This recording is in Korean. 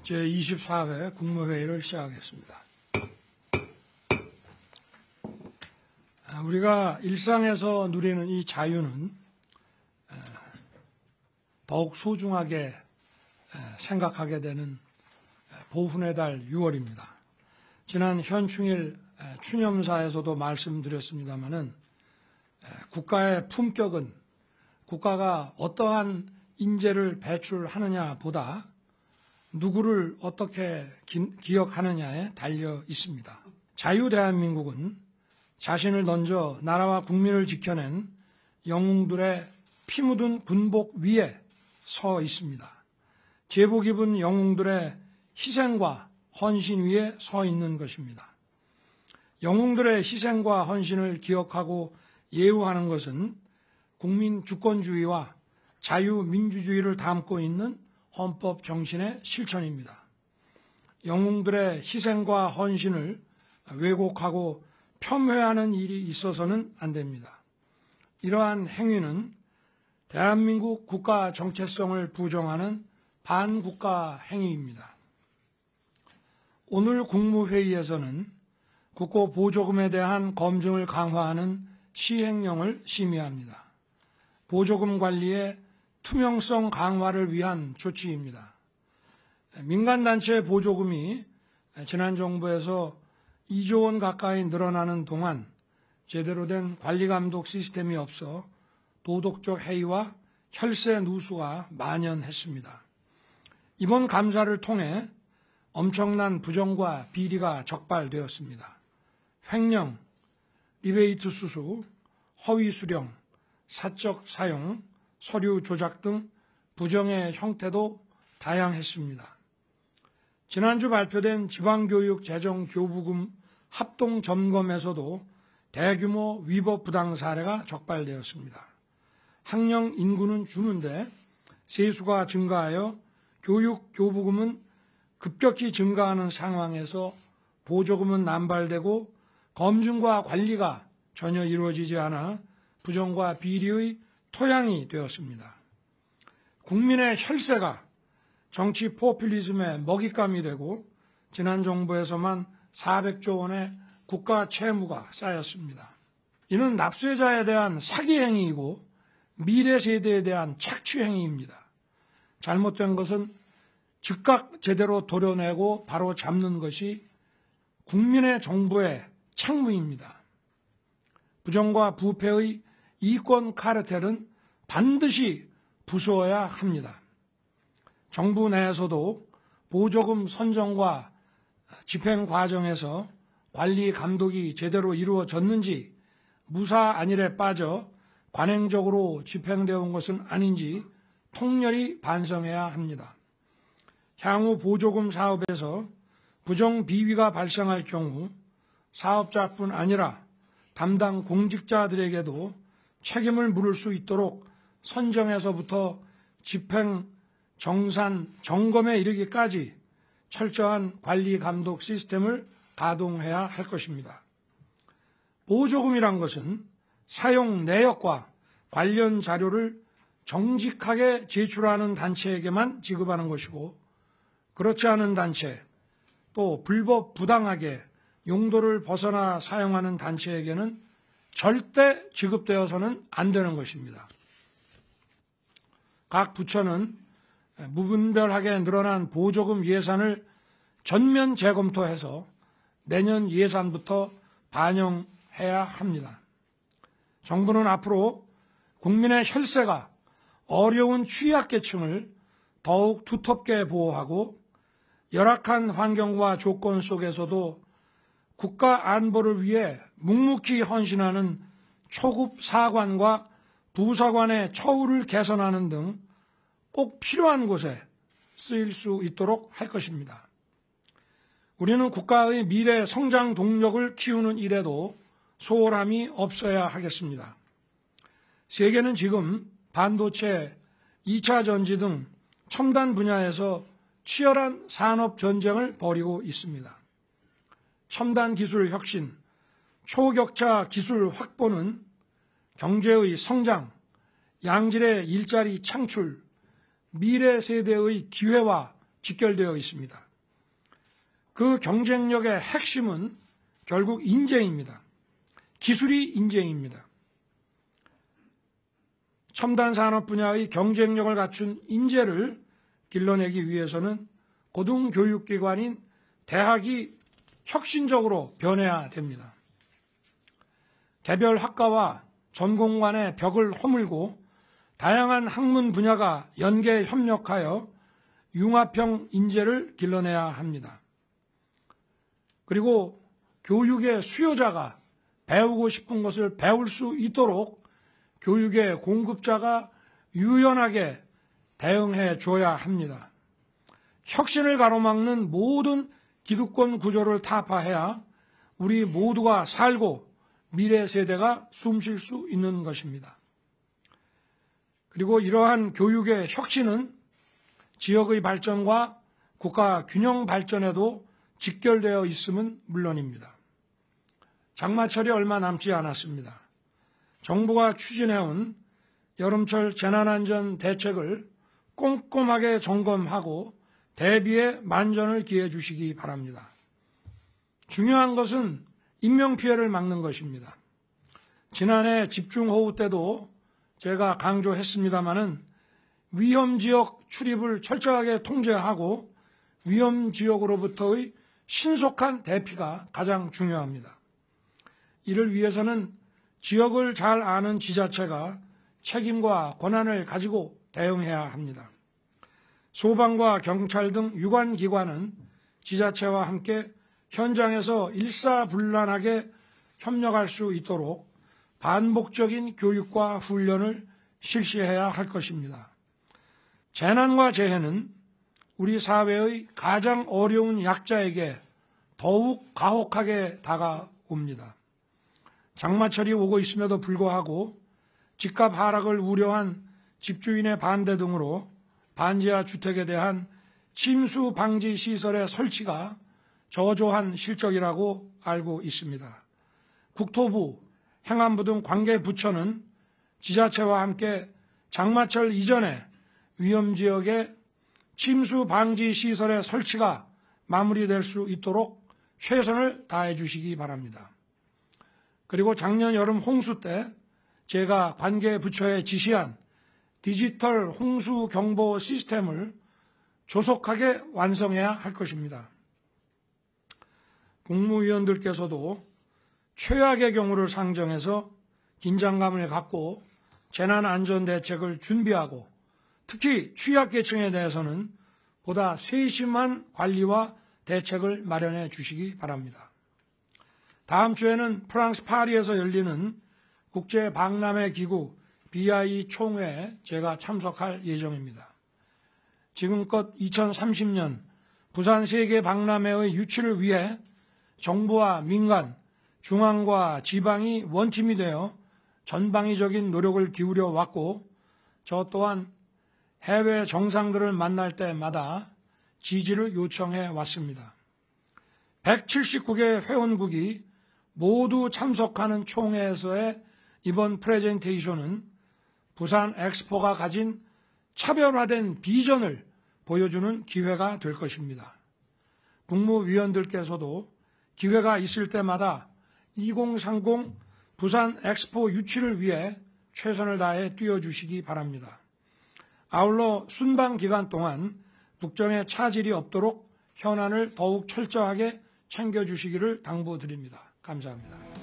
제24회 국무회의를 시작하겠습니다. 우리가 일상에서 누리는 이 자유는 더욱 소중하게 생각하게 되는 보훈의 달 6월입니다. 지난 현충일 추념사에서도 말씀드렸습니다마는 국가의 품격은 국가가 어떠한 인재를 배출하느냐 보다 누구를 어떻게 기억하느냐에 달려 있습니다. 자유 대한민국은 자신을 던져 나라와 국민을 지켜낸 영웅들의 피 묻은 군복 위에 서 있습니다. 제복 입은 영웅들의 희생과 헌신 위에 서 있는 것입니다. 영웅들의 희생과 헌신을 기억하고 예우하는 것은 국민 주권주의와 자유민주주의를 담고 있는 헌법 정신의 실천입니다. 영웅들의 희생과 헌신을 왜곡하고 폄훼하는 일이 있어서는 안 됩니다. 이러한 행위는 대한민국 국가 정체성을 부정하는 반국가 행위입니다. 오늘 국무회의에서는 국고 보조금에 대한 검증을 강화하는 시행령을 심의합니다. 보조금 관리의 투명성 강화를 위한 조치입니다. 민간단체 보조금이 지난 정부에서 2조 원 가까이 늘어나는 동안 제대로 된 관리감독 시스템이 없어 도덕적 해이와 혈세 누수가 만연했습니다. 이번 감사를 통해 엄청난 부정과 비리가 적발되었습니다. 횡령, 리베이트 수수, 허위 수령, 사적 사용, 서류 조작 등 부정의 형태도 다양했습니다. 지난주 발표된 지방교육 재정교부금 합동점검에서도 대규모 위법 부당 사례가 적발되었습니다. 학령 인구는 주는데 세수가 증가하여 교육교부금은 급격히 증가하는 상황에서 보조금은 남발되고 검증과 관리가 전혀 이루어지지 않아 부정과 비리의 토양이 되었습니다. 국민의 혈세가 정치 포퓰리즘의 먹잇감이 되고 지난 정부에서만 400조 원의 국가 채무가 쌓였습니다. 이는 납세자에 대한 사기 행위이고 미래 세대에 대한 착취 행위입니다. 잘못된 것은 즉각 제대로 도려내고 바로 잡는 것이 국민의 정부의 책무입니다. 부정과 부패의 이권 카르텔은 반드시 부수어야 합니다. 정부 내에서도 보조금 선정과 집행 과정에서 관리 감독이 제대로 이루어졌는지 무사 안일에 빠져 관행적으로 집행되어 온 것은 아닌지 통렬히 반성해야 합니다. 향후 보조금 사업에서 부정 비위가 발생할 경우 사업자뿐 아니라 담당 공직자들에게도 책임을 물을 수 있도록 선정에서부터 집행, 정산, 점검에 이르기까지 철저한 관리 감독 시스템을 가동해야 할 것입니다. 보조금이란 것은 사용 내역과 관련 자료를 정직하게 제출하는 단체에게만 지급하는 것이고 그렇지 않은 단체, 또 불법 부당하게 용도를 벗어나 사용하는 단체에게는 절대 지급되어서는 안 되는 것입니다. 각 부처는 무분별하게 늘어난 보조금 예산을 전면 재검토해서 내년 예산부터 반영해야 합니다. 정부는 앞으로 국민의 혈세가 어려운 취약계층을 더욱 두텁게 보호하고 열악한 환경과 조건 속에서도 국가 안보를 위해 묵묵히 헌신하는 초급 사관과 부사관의 처우를 개선하는 등 꼭 필요한 곳에 쓰일 수 있도록 할 것입니다. 우리는 국가의 미래 성장 동력을 키우는 일에도 소홀함이 없어야 하겠습니다. 세계는 지금 반도체, 2차 전지 등 첨단 분야에서 치열한 산업 전쟁을 벌이고 있습니다. 첨단 기술 혁신, 초격차 기술 확보는 경제의 성장, 양질의 일자리 창출, 미래 세대의 기회와 직결되어 있습니다. 그 경쟁력의 핵심은 결국 인재입니다. 기술이 인재입니다. 첨단 산업 분야의 경쟁력을 갖춘 인재를 길러내기 위해서는 고등교육기관인 대학이 혁신적으로 변해야 됩니다. 개별 학과와 전공 간의 벽을 허물고 다양한 학문 분야가 연계 협력하여 융합형 인재를 길러내야 합니다. 그리고 교육의 수요자가 배우고 싶은 것을 배울 수 있도록 교육의 공급자가 유연하게 대응해 줘야 합니다. 혁신을 가로막는 모든 기득권 구조를 타파해야 우리 모두가 살고 미래 세대가 숨쉴 수 있는 것입니다. 그리고 이러한 교육의 혁신은 지역의 발전과 국가 균형 발전에도 직결되어 있음은 물론입니다. 장마철이 얼마 남지 않았습니다. 정부가 추진해온 여름철 재난안전 대책을 꼼꼼하게 점검하고 대비에 만전을 기해 주시기 바랍니다. 중요한 것은 인명피해를 막는 것입니다. 지난해 집중호우 때도 제가 강조했습니다마는 위험지역 출입을 철저하게 통제하고 위험지역으로부터의 신속한 대피가 가장 중요합니다. 이를 위해서는 지역을 잘 아는 지자체가 책임과 권한을 가지고 대응해야 합니다. 소방과 경찰 등 유관기관은 지자체와 함께 현장에서 일사불란하게 협력할 수 있도록 반복적인 교육과 훈련을 실시해야 할 것입니다. 재난과 재해는 우리 사회의 가장 어려운 약자에게 더욱 가혹하게 다가옵니다. 장마철이 오고 있음에도 불구하고 집값 하락을 우려한 집주인의 반대 등으로 반지하 주택에 대한 침수 방지 시설의 설치가 저조한 실적이라고 알고 있습니다. 국토부, 행안부 등 관계 부처는 지자체와 함께 장마철 이전에 위험지역의 침수 방지 시설의 설치가 마무리될 수 있도록 최선을 다해 주시기 바랍니다. 그리고 작년 여름 홍수 때 제가 관계 부처에 지시한 디지털 홍수 경보 시스템을 조속하게 완성해야 할 것입니다. 국무위원들께서도 최악의 경우를 상정해서 긴장감을 갖고 재난안전대책을 준비하고 특히 취약계층에 대해서는 보다 세심한 관리와 대책을 마련해 주시기 바랍니다. 다음 주에는 프랑스 파리에서 열리는 국제박람회 기구 BI 총회에 제가 참석할 예정입니다. 지금껏 2030년 부산 세계박람회의 유치를 위해 정부와 민간, 중앙과 지방이 원팀이 되어 전방위적인 노력을 기울여 왔고 저 또한 해외 정상들을 만날 때마다 지지를 요청해 왔습니다. 179개 회원국이 모두 참석하는 총회에서의 이번 프레젠테이션은 부산 엑스포가 가진 차별화된 비전을 보여주는 기회가 될 것입니다. 국무위원들께서도 기회가 있을 때마다 2030 부산 엑스포 유치를 위해 최선을 다해 뛰어주시기 바랍니다. 아울러 순방 기간 동안 국정에 차질이 없도록 현안을 더욱 철저하게 챙겨주시기를 당부드립니다. 감사합니다.